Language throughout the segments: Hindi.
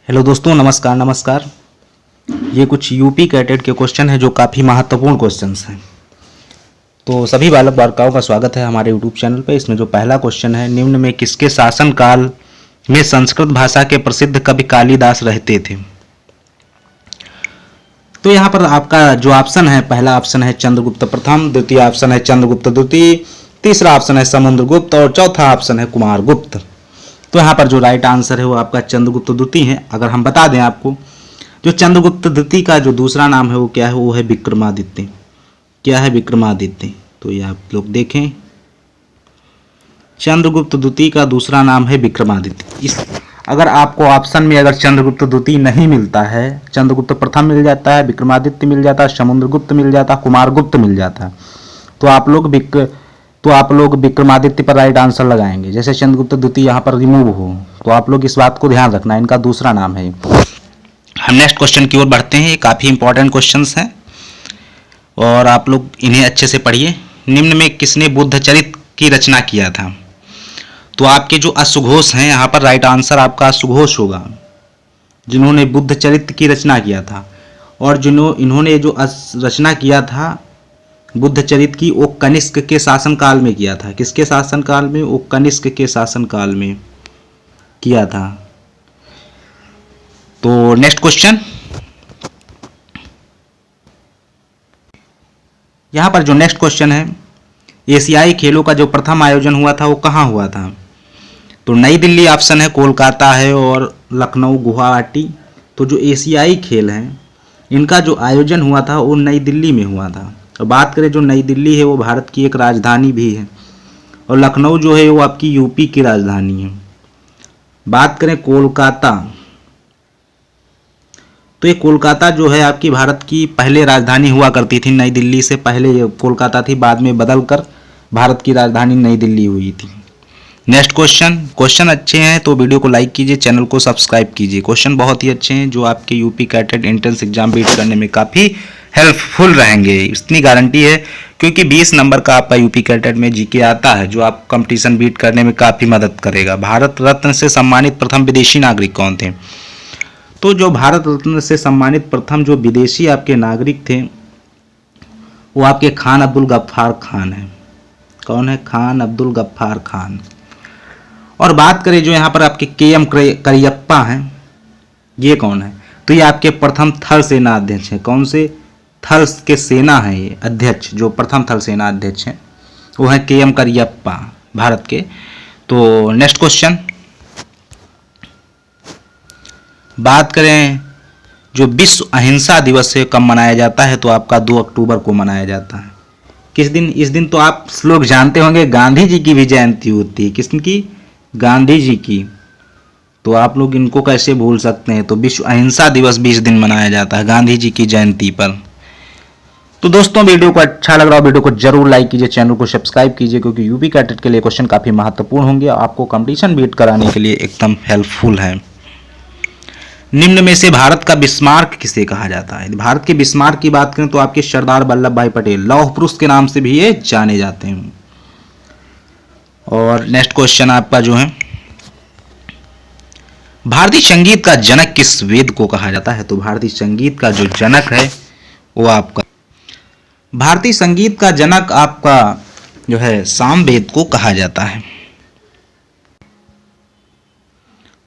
हेलो दोस्तों, नमस्कार नमस्कार। ये कुछ यूपी कैटेट के क्वेश्चन हैं जो काफ़ी महत्वपूर्ण क्वेश्चंस हैं। तो सभी बालक बालिकाओं का स्वागत है हमारे यूट्यूब चैनल पे। इसमें जो पहला क्वेश्चन है, निम्न में किसके शासनकाल में संस्कृत भाषा के प्रसिद्ध कवि कालिदास रहते थे? तो यहाँ पर आपका जो ऑप्शन है, पहला ऑप्शन है चंद्रगुप्त प्रथम, द्वितीय ऑप्शन है चंद्रगुप्त द्वितीय, तीसरा ऑप्शन है समुद्रगुप्त और चौथा ऑप्शन है कुमारगुप्त। तो यहाँ पर जो राइट आंसर है वो आपका चंद्रगुप्त द्वितीय है। अगर हम बता दें आपको, जो चंद्रगुप्त द्वितीय का जो दूसरा नाम है वो क्या है, वो है विक्रमादित्य। क्या है? विक्रमादित्य। तो ये आप लोग देखें, चंद्रगुप्त द्वितीय का दूसरा नाम है विक्रमादित्य। इस अगर आपको ऑप्शन में अगर चंद्रगुप्त द्वितीय नहीं मिलता है, चंद्रगुप्त प्रथम मिल जाता है, विक्रमादित्य मिल जाता है, समुद्रगुप्त मिल जाता है, कुमारगुप्त मिल जाता है, तो आप लोग विक्रमादित्य पर राइट आंसर लगाएंगे। जैसे चंद्रगुप्त द्वितीय यहाँ पर रिमूव हो, तो आप लोग इस बात को ध्यान रखना, इनका दूसरा नाम है। हम नेक्स्ट क्वेश्चन की ओर बढ़ते हैं। ये काफ़ी इंपॉर्टेंट क्वेश्चंस हैं और आप लोग इन्हें अच्छे से पढ़िए। निम्न में किसने बुद्ध चरित्र की रचना किया था? तो आपके जो अश्वघोष हैं, यहाँ पर राइट आंसर आपका अश्वघोष होगा, जिन्होंने बुद्ध चरित्र की रचना किया था। और इन्होंने जो रचना किया था बुद्ध चरित्र की, वो कनिष्क के शासनकाल में किया था। किसके शासनकाल में? वो कनिष्क के शासनकाल में किया था। तो नेक्स्ट क्वेश्चन, यहां पर जो नेक्स्ट क्वेश्चन है, एशियाई खेलों का जो प्रथम आयोजन हुआ था वो कहां हुआ था? तो नई दिल्ली ऑप्शन है, कोलकाता है और लखनऊ गुवाहाटी। तो जो एशियाई खेल हैं इनका जो आयोजन हुआ था वो नई दिल्ली में हुआ था। और बात करें, जो नई दिल्ली है वो भारत की एक राजधानी भी है और लखनऊ जो है वो आपकी यूपी की राजधानी है। बात करें कोलकाता, तो ये कोलकाता जो है आपकी भारत की पहले राजधानी हुआ करती थी। नई दिल्ली से पहले ये कोलकाता थी, बाद में बदलकर भारत की राजधानी नई दिल्ली हुई थी। नेक्स्ट क्वेश्चन अच्छे हैं तो वीडियो को लाइक कीजिए, चैनल को सब्सक्राइब कीजिए। क्वेश्चन बहुत ही अच्छे हैं जो आपके UP CATET entrance exam beat करने में काफ़ी हेल्पफुल रहेंगे, इतनी गारंटी है। क्योंकि 20 नंबर का आपका यूपी कैटेट में जीके आता है जो आप कंपटीशन बीट करने में काफ़ी मदद करेगा। भारत रत्न से सम्मानित प्रथम विदेशी नागरिक कौन थे? तो जो भारत रत्न से सम्मानित प्रथम जो विदेशी आपके नागरिक थे वो आपके खान अब्दुल गफ्फार खान है। कौन है? खान अब्दुल गफ्फार खान। और बात करें जो यहाँ पर आपके के.एम. करियप्पा हैं, ये कौन है? तो ये आपके प्रथम थल सेना अध्यक्ष हैं। कौन से? थल के सेना है ये अध्यक्ष, जो प्रथम थल सेना अध्यक्ष हैं वो है के.एम. करियप्पा, भारत के। तो नेक्स्ट क्वेश्चन, बात करें जो विश्व अहिंसा दिवस है कब मनाया जाता है? तो आपका 2 अक्टूबर को मनाया जाता है। किस दिन? इस दिन तो आप लोग जानते होंगे गांधी जी की भी जयंती होती है। किसकी? गांधी जी की। तो आप लोग इनको कैसे भूल सकते हैं? तो विश्व अहिंसा दिवस भी इस दिन मनाया जाता है, गांधी जी की जयंती पर। तो दोस्तों, वीडियो को अच्छा लग रहा हो वीडियो को जरूर लाइक कीजिए, चैनल को सब्सक्राइब कीजिए, क्योंकि यूपी कैडेट के लिए क्वेश्चन काफी महत्वपूर्ण होंगे, आपको कंपटीशन बीट कराने के लिए एकदम हेल्पफुल है। निम्न में से भारत का बिस्मार्क किसे कहा जाता है? भारत के बिस्मार्क की बात करें तो आपके सरदार वल्लभ भाई पटेल, लौह पुरुष के नाम से भी ये जाने जाते हैं। और नेक्स्ट क्वेश्चन आपका जो है, भारतीय संगीत का जनक किस वेद को कहा जाता है? तो भारतीय संगीत का जो जनक है वो आपका, भारतीय संगीत का जनक आपका जो है सामवेद को कहा जाता है।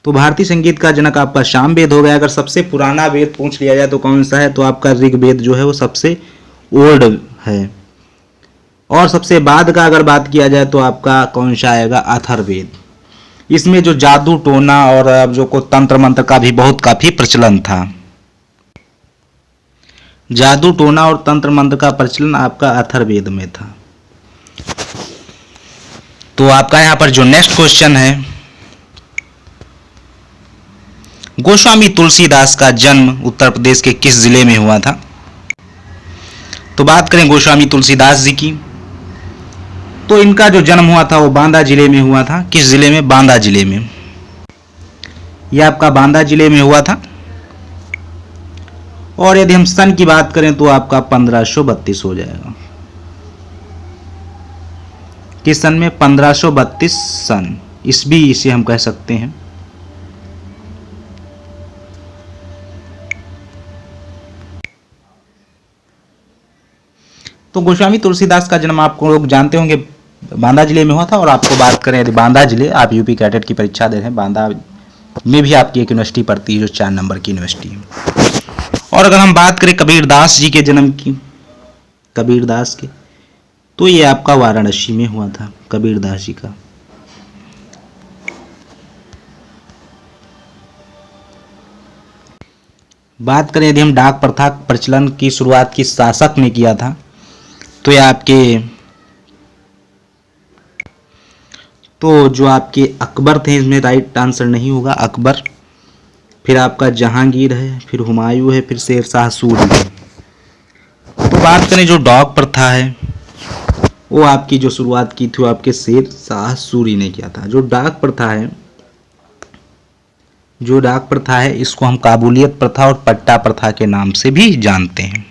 तो भारतीय संगीत का जनक आपका सामवेद हो गया। अगर सबसे पुराना वेद पूछ लिया जाए तो कौन सा है? तो आपका ऋग्वेद जो है वो सबसे ओल्ड है। और सबसे बाद का अगर बात किया जाए तो आपका कौन सा आएगा? अथर्ववेद। इसमें जो जादू टोना और अब जो को तंत्र मंत्र का भी काफी प्रचलन था। जादू टोना और तंत्र मंत्र का प्रचलन आपका अथर्ववेद में था। तो आपका यहाँ पर जो नेक्स्ट क्वेश्चन है, गोस्वामी तुलसीदास का जन्म उत्तर प्रदेश के किस जिले में हुआ था? तो बात करें गोस्वामी तुलसीदास जी की, तो इनका जो जन्म हुआ था वो बांदा जिले में हुआ था। किस जिले में? बांदा जिले में। यह आपका बांदा जिले में हुआ था। और यदि हम सन की बात करें तो आपका 1532 हो जाएगा। किस सन में? 1532 सन, ईस्वी इसे हम कह सकते हैं। तो गोस्वामी तुलसीदास का जन्म आपको लोग जानते होंगे बांदा जिले में हुआ था। और आपको बात करें यदि बांदा जिले, आप यूपी कैडेट की परीक्षा दे रहे हैं, बांदा में भी आपकी एक यूनिवर्सिटी पड़ती है जो 4 नंबर की यूनिवर्सिटी है। और अगर हम बात करें कबीरदास जी के जन्म की, कबीरदास के, तो ये आपका वाराणसी में हुआ था कबीरदास जी का। बात करें यदि हम डाक प्रथा प्रचलन की शुरुआत किस शासक ने किया था, तो ये आपके जो आपके अकबर थे, इसमें राइट आंसर नहीं होगा अकबर। फिर आपका जहांगीर है, फिर हुमायूं है, फिर शेर शाह सूरी है। तो बात करें जो डाक प्रथा है वो आपकी जो शुरुआत की थी वो आपके शेर शाह सूरी ने किया था। जो डाक प्रथा है इसको हम काबुलियत प्रथा और पट्टा प्रथा के नाम से भी जानते हैं।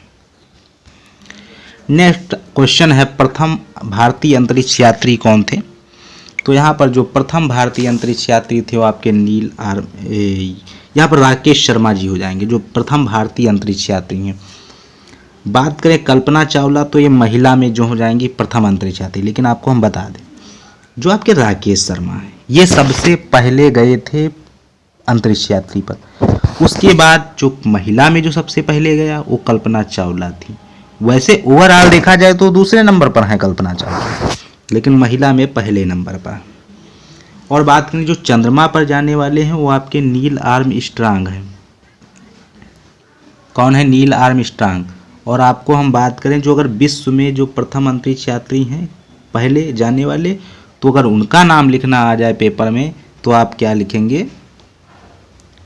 नेक्स्ट क्वेश्चन है प्रथम भारतीय अंतरिक्ष यात्री कौन थे? तो यहाँ पर जो प्रथम भारतीय अंतरिक्ष यात्री थे वो आपके यहाँ पर राकेश शर्मा जी हो जाएंगे जो प्रथम भारतीय अंतरिक्ष यात्री हैं। बात करें कल्पना चावला तो ये महिला में जो हो जाएंगी प्रथम अंतरिक्ष यात्री। लेकिन आपको हम बता दें जो आपके राकेश शर्मा है ये सबसे पहले गए थे अंतरिक्ष यात्री पर। उसके बाद जो महिला में जो सबसे पहले गया वो कल्पना चावला थी। वैसे ओवरऑल देखा जाए तो दूसरे नंबर पर है कल्पना चावला, लेकिन महिला में पहले नंबर पर। और बात करें जो चंद्रमा पर जाने वाले हैं वो आपके नील आर्मस्ट्रांग हैं। कौन है? Neil Armstrong. और आपको हम बात करें जो अगर विश्व में जो प्रथम अंतरिक्ष यात्री हैं पहले जाने वाले, तो अगर उनका नाम लिखना आ जाए पेपर में तो आप क्या लिखेंगे?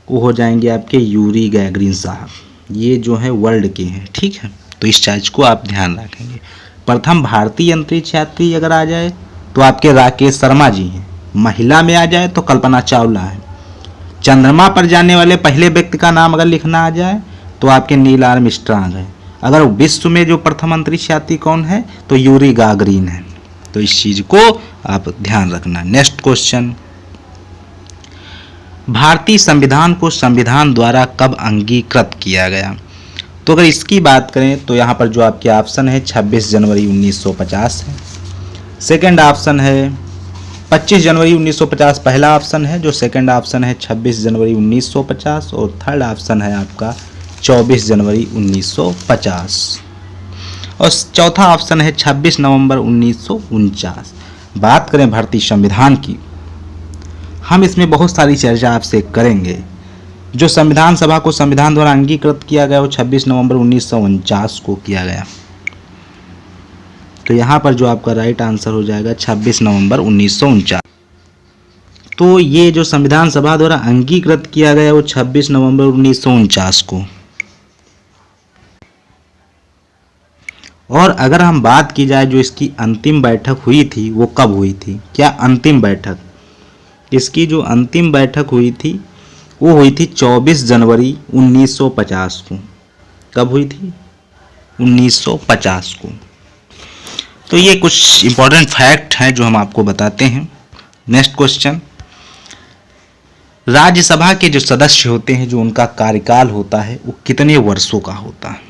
वो हो जाएंगे आपके यूरी गैगरिन साहब। ये जो है वर्ल्ड के हैं, ठीक है। तो इस चीज को आप ध्यान रखेंगे। प्रथम भारतीय अंतरिक्ष यात्री अगर आ जाए तो आपके राकेश शर्मा जी हैं। महिला में आ जाए तो कल्पना चावला है। चंद्रमा पर जाने वाले पहले व्यक्ति का नाम अगर लिखना आ जाए तो आपके नील आर्मस्ट्रांग है। अगर विश्व में जो प्रथम अंतरिक्ष यात्री कौन है तो यूरी गागरिन है। तो इस चीज को आप ध्यान रखना। नेक्स्ट क्वेश्चन, भारतीय संविधान को संविधान द्वारा कब अंगीकृत किया गया? तो अगर इसकी बात करें तो यहाँ पर जो आपके ऑप्शन है 26 जनवरी 1950 है। सेकंड ऑप्शन है 25 जनवरी 1950 पहला ऑप्शन है। जो सेकंड ऑप्शन है 26 जनवरी 1950 और थर्ड ऑप्शन है आपका 24 जनवरी 1950 और चौथा ऑप्शन है 26 नवंबर 1949। बात करें भारतीय संविधान की, हम इसमें बहुत सारी चर्चा आपसे करेंगे। जो संविधान सभा को संविधान द्वारा अंगीकृत किया गया वो 26 नवंबर 1949 को किया गया। तो यहाँ पर जो आपका राइट आंसर हो जाएगा 26 नवंबर 1949। तो ये जो संविधान सभा द्वारा अंगीकृत किया गया वो 26 नवंबर 1949 को। और अगर हम बात की जाए जो इसकी अंतिम बैठक हुई थी वो कब हुई थी? क्या अंतिम बैठक? इसकी जो अंतिम बैठक हुई थी वो हुई थी 24 जनवरी 1950 को। कब हुई थी? 1950 को। तो ये कुछ इंपॉर्टेंट फैक्ट हैं जो हम आपको बताते हैं। नेक्स्ट क्वेश्चन, राज्यसभा के जो सदस्य होते हैं जो उनका कार्यकाल होता है वो कितने वर्षों का होता है?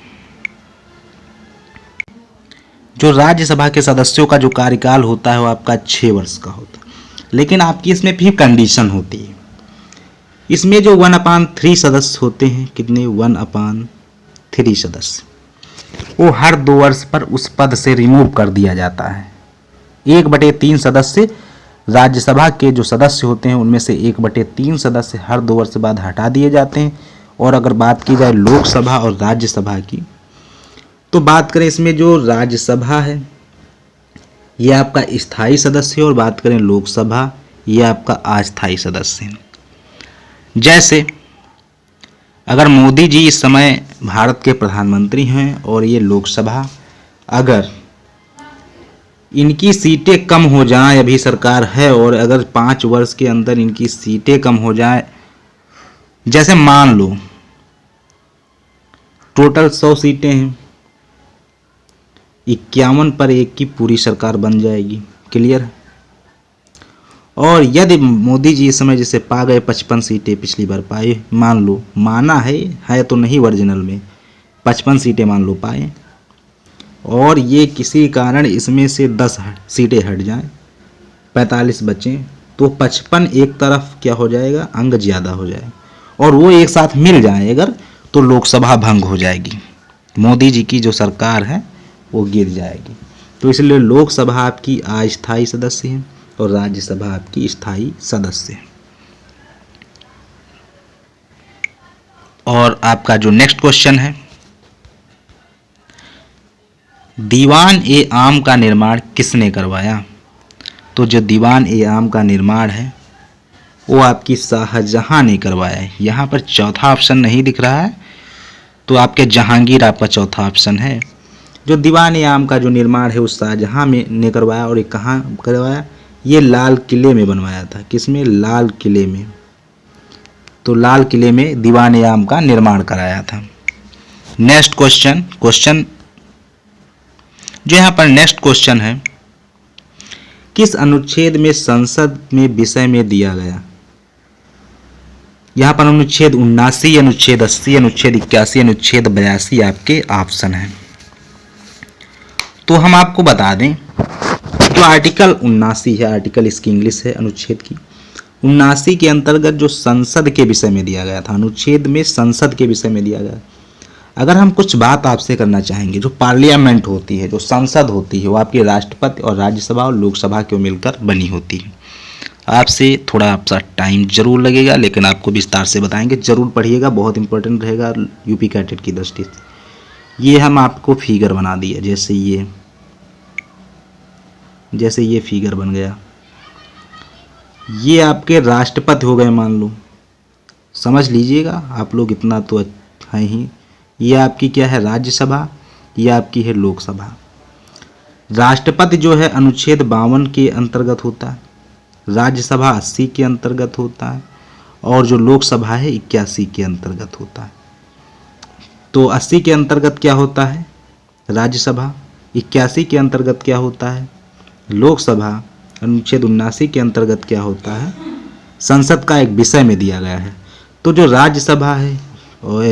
जो राज्यसभा के सदस्यों का जो कार्यकाल होता है वो आपका 6 वर्ष का होता है। लेकिन आपकी इसमें भी कंडीशन होती है। इसमें जो 1/3 सदस्य होते हैं, कितने? 1/3 सदस्य, वो हर 2 वर्ष पर उस पद से रिमूव कर दिया जाता है। 1/3 सदस्य राज्यसभा के जो सदस्य होते हैं उनमें से 1/3 सदस्य हर 2 वर्ष बाद हटा दिए जाते हैं। और अगर बात की जाए लोकसभा और राज्यसभा की, तो बात करें इसमें जो राज्यसभा है ये आपका स्थायी सदस्य है और बात करें लोकसभा ये आपका अस्थायी सदस्य है। जैसे अगर मोदी जी इस समय भारत के प्रधानमंत्री हैं और ये लोकसभा, अगर इनकी सीटें कम हो जाएं, अभी सरकार है और अगर 5 वर्ष के अंदर इनकी सीटें कम हो जाएं, जैसे मान लो टोटल 100 सीटें हैं, 51 पर 1 की पूरी सरकार बन जाएगी। क्लियर? और यदि मोदी जी इस समय जैसे पा गए 55 सीटें, पिछली बार पाए, मान लो, माना है तो नहीं ओरिजिनल में 55 सीटें मान लो पाए, और ये किसी कारण इसमें से 10 सीटें हट जाएं, 45 बचें, तो 55 एक तरफ क्या हो जाएगा, अंग ज़्यादा हो जाएगा, और वो एक साथ मिल जाए अगर, तो लोकसभा भंग हो जाएगी, मोदी जी की जो सरकार है वो गिर जाएगी। तो इसलिए लोकसभा आपकी अस्थायी सदस्य है और राज्यसभा आपकी स्थायी सदस्य है। और आपका जो नेक्स्ट क्वेश्चन है, दीवान ए आम का निर्माण किसने करवाया? तो जो दीवान ए आम का निर्माण है वो आपकी शाहजहां ने करवाया है। यहाँ पर चौथा ऑप्शन नहीं दिख रहा है, तो आपके जहांगीर आपका चौथा ऑप्शन है। जो दीवान ए आम का जो निर्माण है वो शाहजहां ने करवाया, और ये कहाँ करवाया, ये लाल किले में बनवाया था। किसमें? लाल किले में। तो लाल किले में दीवान ए आम का निर्माण कराया था। नेक्स्ट क्वेश्चन जो यहाँ पर नेक्स्ट क्वेश्चन है, किस अनुच्छेद में संसद में विषय में दिया गया? यहाँ पर अनुच्छेद 79, अनुच्छेद 80, अनुच्छेद 81, अनुच्छेद 82 आपके ऑप्शन हैं। तो हम आपको बता दें, जो आर्टिकल 79 है, आर्टिकल इसकी इंग्लिश है अनुच्छेद की 79 के अंतर्गत जो संसद के विषय में दिया गया था, अनुच्छेद में संसद के विषय में दिया गया। अगर हम कुछ बात आपसे करना चाहेंगे, जो पार्लियामेंट होती है, जो संसद होती है, वो आपके राष्ट्रपति और राज्यसभा और लोकसभा को मिलकर बनी होती है। आपसे थोड़ा आपका टाइम जरूर लगेगा, लेकिन आपको विस्तार से बताएंगे, जरूर पढ़िएगा, बहुत इंपॉर्टेंट रहेगा यूपी कैडेट की दृष्टि से। ये हम आपको फिगर बना दिए, जैसे ये फिगर बन गया, ये आपके राष्ट्रपति हो गए मान लो, समझ लीजिएगा आप लोग, इतना तो है ही। ये आपकी क्या है, राज्यसभा, ये आपकी है लोकसभा। राष्ट्रपति जो है अनुच्छेद 52 के अंतर्गत होता है, राज्यसभा 80 के अंतर्गत होता है, और जो लोकसभा है 81 के अंतर्गत होता है। तो 80 के अंतर्गत क्या होता है, राज्यसभा, 81 के अंतर्गत क्या होता है, लोकसभा, अनुच्छेद 79 के अंतर्गत क्या होता है, संसद का एक विषय में दिया गया है। तो जो राज्यसभा है और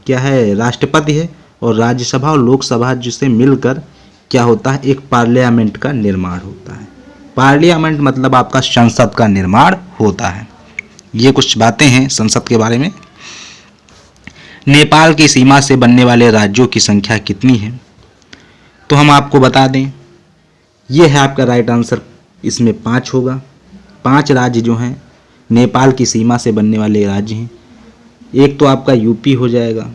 क्या है, राष्ट्रपति है, और राज्यसभा और लोकसभा जिसे मिलकर क्या होता है, एक पार्लियामेंट का निर्माण होता है। पार्लियामेंट मतलब आपका संसद का निर्माण होता है। ये कुछ बातें हैं संसद के बारे में। नेपाल की सीमा से बनने वाले राज्यों की संख्या कितनी है? तो हम आपको बता दें, ये है आपका राइट आंसर, इसमें 5 होगा। 5 राज्य जो हैं नेपाल की सीमा से बनने वाले राज्य हैं। एक तो आपका यूपी हो जाएगा,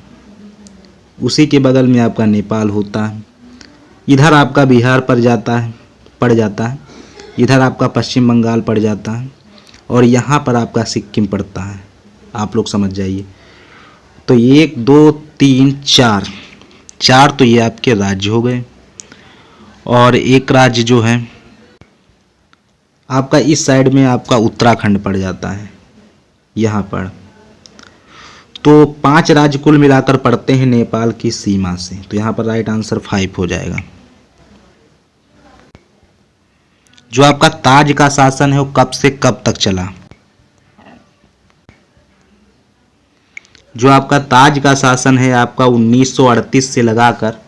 उसी के बगल में आपका नेपाल होता है, इधर आपका बिहार पड़ जाता है, इधर आपका पश्चिम बंगाल पड़ जाता है, और यहाँ पर आपका सिक्किम पड़ता है। आप लोग समझ जाइए। तो 1 2 3 4 तो ये आपके राज्य हो गए, और एक राज्य जो है आपका इस साइड में आपका उत्तराखंड पड़ जाता है यहाँ पर। तो 5 राज्य कुल मिलाकर पड़ते हैं नेपाल की सीमा से। तो यहाँ पर राइट आंसर 5 हो जाएगा। जो आपका ताज का शासन है वो कब से कब तक चला? जो आपका ताज का शासन है आपका 1938 से लगाकर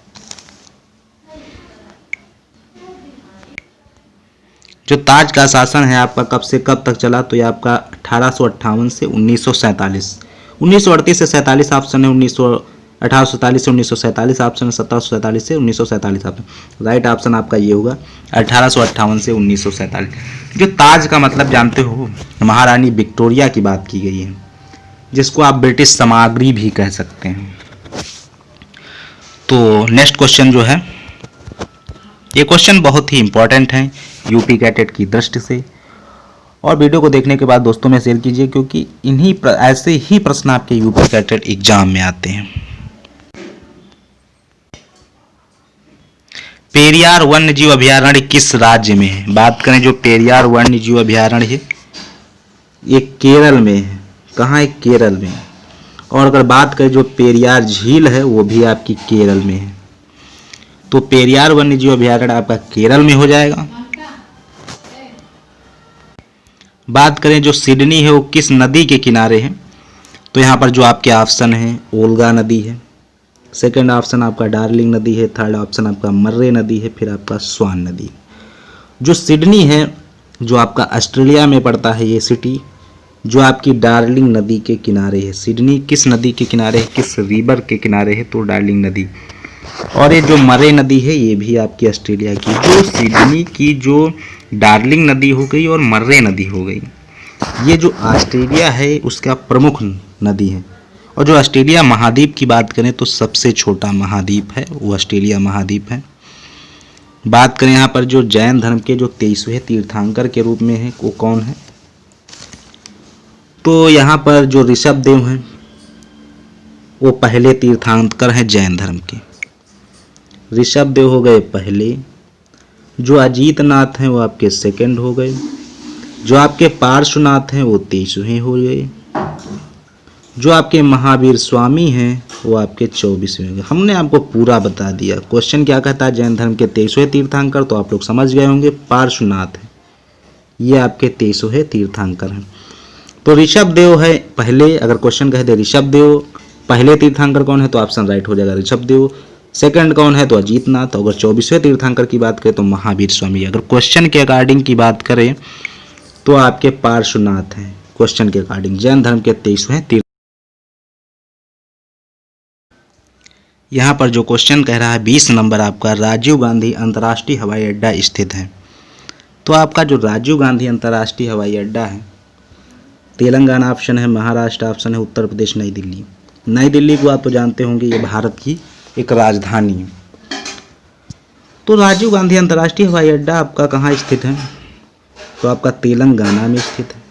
जो ताज का शासन है आपका कब से कब तक चला? तो ये आपका 1858 से 1947। 1938 से 47 ऑप्शन है, 1847 से 1947 ऑप्शन है, 1747 से 1947 ऑप्शन। राइट ऑप्शन आपका ये होगा 1858 से 1947। जो ताज का मतलब जानते हो, महारानी विक्टोरिया की बात की गई है, जिसको आप ब्रिटिश सामग्री भी कह सकते हैं। तो नेक्स्ट क्वेश्चन जो है, ये क्वेश्चन बहुत ही इंपॉर्टेंट है यूपी कैडेट की दृष्टि से, और वीडियो को देखने के बाद दोस्तों में शेयर कीजिए, क्योंकि ऐसे ही प्रश्न आपके यूपी कैडेट एग्जाम में आते हैं। पेरियार वन्य जीव अभयारण्य किस राज्य में है? बात करें जो पेरियार वन्य जीव अभयारण्य है, ये केरल में है। कहाँ है? केरल में। और अगर बात करें जो पेरियार झील है वो भी आपकी केरल में है। तो पेरियार वन्य जीव अभयारण्य आपका केरल में हो जाएगा। बात करें जो सिडनी है वो किस नदी के किनारे है? तो यहाँ पर जो आपके ऑप्शन है, ओल्गा नदी है, सेकंड ऑप्शन आपका डार्लिंग नदी है, थर्ड ऑप्शन आपका मर्रे नदी है, फिर आपका स्वान नदी। जो सिडनी है जो आपका ऑस्ट्रेलिया में पड़ता है ये सिटी, जो आपकी डार्लिंग नदी के किनारे है। सिडनी किस नदी के किनारे है, किस रिवर के किनारे है, तो डार्लिंग नदी। और ये जो मरे नदी है ये भी आपकी ऑस्ट्रेलिया की। जो सिडनी की जो डार्लिंग नदी हो गई और मर्रे नदी हो गई, ये जो ऑस्ट्रेलिया है उसका प्रमुख नदी है। और जो ऑस्ट्रेलिया महाद्वीप की बात करें तो सबसे छोटा महाद्वीप है वो ऑस्ट्रेलिया महाद्वीप है। बात करें यहाँ पर जो जैन धर्म के जो 23वें तीर्थंकर के रूप में है वो कौन है, तो यहाँ पर जो ऋषभ देव हैं वो पहले तीर्थंकर हैं जैन धर्म के। ऋषभ देव हो गए पहले, जो अजीत नाथ हैं वो आपके सेकंड हो गए, जो आपके पार्श्वनाथ हैं वो 23वें हो गए, जो आपके महावीर स्वामी हैं वो आपके 24वें हो गए। हमने आपको पूरा बता दिया। क्वेश्चन क्या कहता है, जैन धर्म के 23वें तीर्थंकर, तो आप लोग समझ गए होंगे पार्श्वनाथ है, ये आपके 23वें तीर्थंकर हैं। तो ऋषभ देव है पहले, अगर क्वेश्चन कह दे ऋषभ देव पहले तीर्थंकर कौन है तो ऑप्शन राइट हो जाएगा ऋषभ देव। सेकंड कौन है तो अजीत नाथ। अगर 24वें तीर्थंकर की बात करें तो महावीर स्वामी। अगर क्वेश्चन के अकॉर्डिंग की बात करें तो आपके पार्श्वनाथ हैं क्वेश्चन के अकॉर्डिंग, जैन धर्म के 23वें तीर्थ। यहाँ पर जो क्वेश्चन कह रहा है 20 नंबर आपका, राजीव गांधी अंतर्राष्ट्रीय हवाई अड्डा स्थित है। तो आपका जो राजीव गांधी अंतर्राष्ट्रीय हवाई अड्डा है, तेलंगाना ऑप्शन है, महाराष्ट्र ऑप्शन है, उत्तर प्रदेश, नई दिल्ली। नई दिल्ली को आप तो जानते होंगे ये भारत की एक राजधानी है। तो राजीव गांधी अंतर्राष्ट्रीय हवाई अड्डा आपका कहाँ स्थित है, तो आपका तेलंगाना में स्थित है,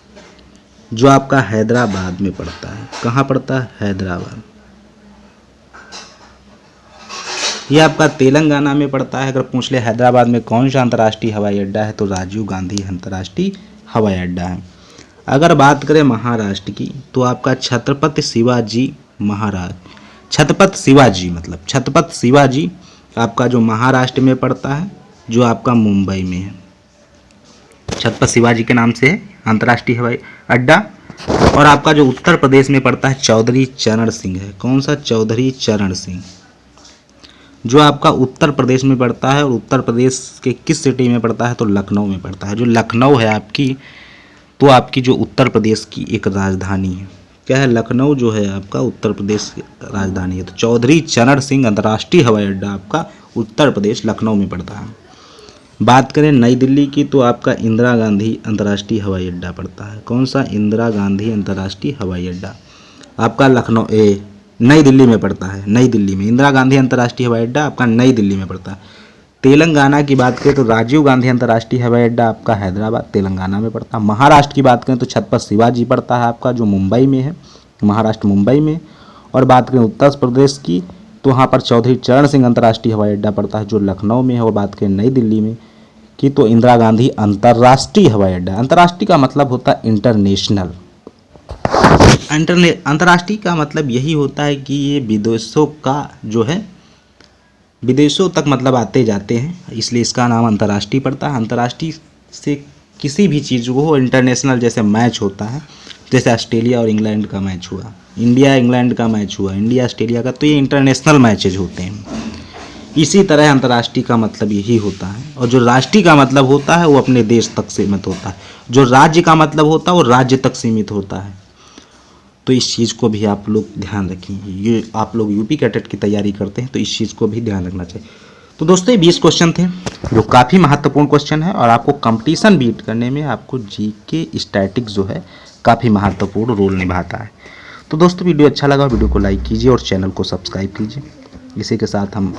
जो आपका हैदराबाद में पड़ता है। कहाँ पड़ता है, हैदराबाद। ये आपका तेलंगाना में पड़ता है। अगर पूछ ले हैदराबाद में कौन सा अंतर्राष्ट्रीय हवाई अड्डा है तो राजीव गांधी अंतर्राष्ट्रीय हवाई अड्डा है। अगर बात करें महाराष्ट्र की तो आपका छत्रपति शिवाजी महाराज, छत्रपति शिवाजी मतलब छत्रपति शिवाजी आपका जो महाराष्ट्र में पड़ता है, जो आपका मुंबई में है। छत्रपति शिवाजी के नाम से है अंतर्राष्ट्रीय हवाई अड्डा। और आपका जो उत्तर प्रदेश में पड़ता है चौधरी चरण सिंह है। कौन सा, चौधरी चरण सिंह, जो आपका उत्तर प्रदेश में पड़ता है। और उत्तर प्रदेश के किस सिटी में पड़ता है तो लखनऊ में पड़ता है। जो लखनऊ है आपकी, तो आपकी जो उत्तर प्रदेश की एक राजधानी है। क्या है, लखनऊ जो है आपका उत्तर प्रदेश की राजधानी है। तो चौधरी चरण सिंह अंतर्राष्ट्रीय हवाई अड्डा आपका उत्तर प्रदेश लखनऊ में पड़ता है। बात करें नई दिल्ली की तो आपका इंदिरा गांधी अंतर्राष्ट्रीय हवाई अड्डा पड़ता है। कौन सा, इंदिरा गांधी अंतर्राष्ट्रीय हवाई अड्डा आपका लखनऊ नई दिल्ली में पड़ता है। नई दिल्ली में इंदिरा गांधी अंतर्राष्ट्रीय हवाई अड्डा आपका नई दिल्ली में पड़ता है। तेलंगाना की बात करें तो राजीव गांधी अंतर्राष्ट्रीय हवाई अड्डा आपका हैदराबाद तेलंगाना में पड़ता है। महाराष्ट्र की बात करें तो छत्रपति शिवाजी पड़ता है आपका, जो मुंबई में है, महाराष्ट्र मुंबई में। और बात करें उत्तर प्रदेश की तो वहाँ पर चौधरी चरण सिंह अंतर्राष्ट्रीय हवाई अड्डा पड़ता है, जो लखनऊ में है। और बात करें नई दिल्ली में की तो इंदिरा गांधी अंतर्राष्ट्रीय हवाई अड्डा। अंतर्राष्ट्रीय का मतलब होता है इंटरनेशनल। अंतर्राष्ट्रीय का मतलब यही होता है कि ये विदेशों का जो है, विदेशों तक मतलब आते जाते हैं, इसलिए इसका नाम अंतर्राष्ट्रीय पड़ता है। अंतर्राष्ट्रीय से किसी भी चीज़ को, इंटरनेशनल जैसे मैच होता है, जैसे ऑस्ट्रेलिया और इंग्लैंड का मैच हुआ, इंडिया इंग्लैंड का मैच हुआ, इंडिया ऑस्ट्रेलिया का, तो ये इंटरनेशनल मैचेज होते हैं। इसी तरह अंतर्राष्ट्रीय का मतलब यही होता है। और जो राष्ट्रीय का मतलब होता है वो अपने देश तक सीमित होता है। जो राज्य का मतलब होता है वो राज्य तक सीमित होता है। तो इस चीज़ को भी आप लोग ध्यान रखेंगे। ये आप लोग यूपी कैडेट की तैयारी करते हैं तो इस चीज़ को भी ध्यान रखना चाहिए। तो दोस्तों ये 20 क्वेश्चन थे जो काफ़ी महत्वपूर्ण क्वेश्चन है, और आपको कंपटीशन बीट करने में आपको जीके स्टैटिक्स जो है काफ़ी महत्वपूर्ण रोल निभाता है। तो दोस्तों वीडियो अच्छा लगा, वीडियो को लाइक कीजिए और चैनल को सब्सक्राइब कीजिए। इसी के साथ हम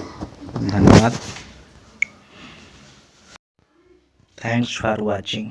धन्यवाद। Thanks for watching.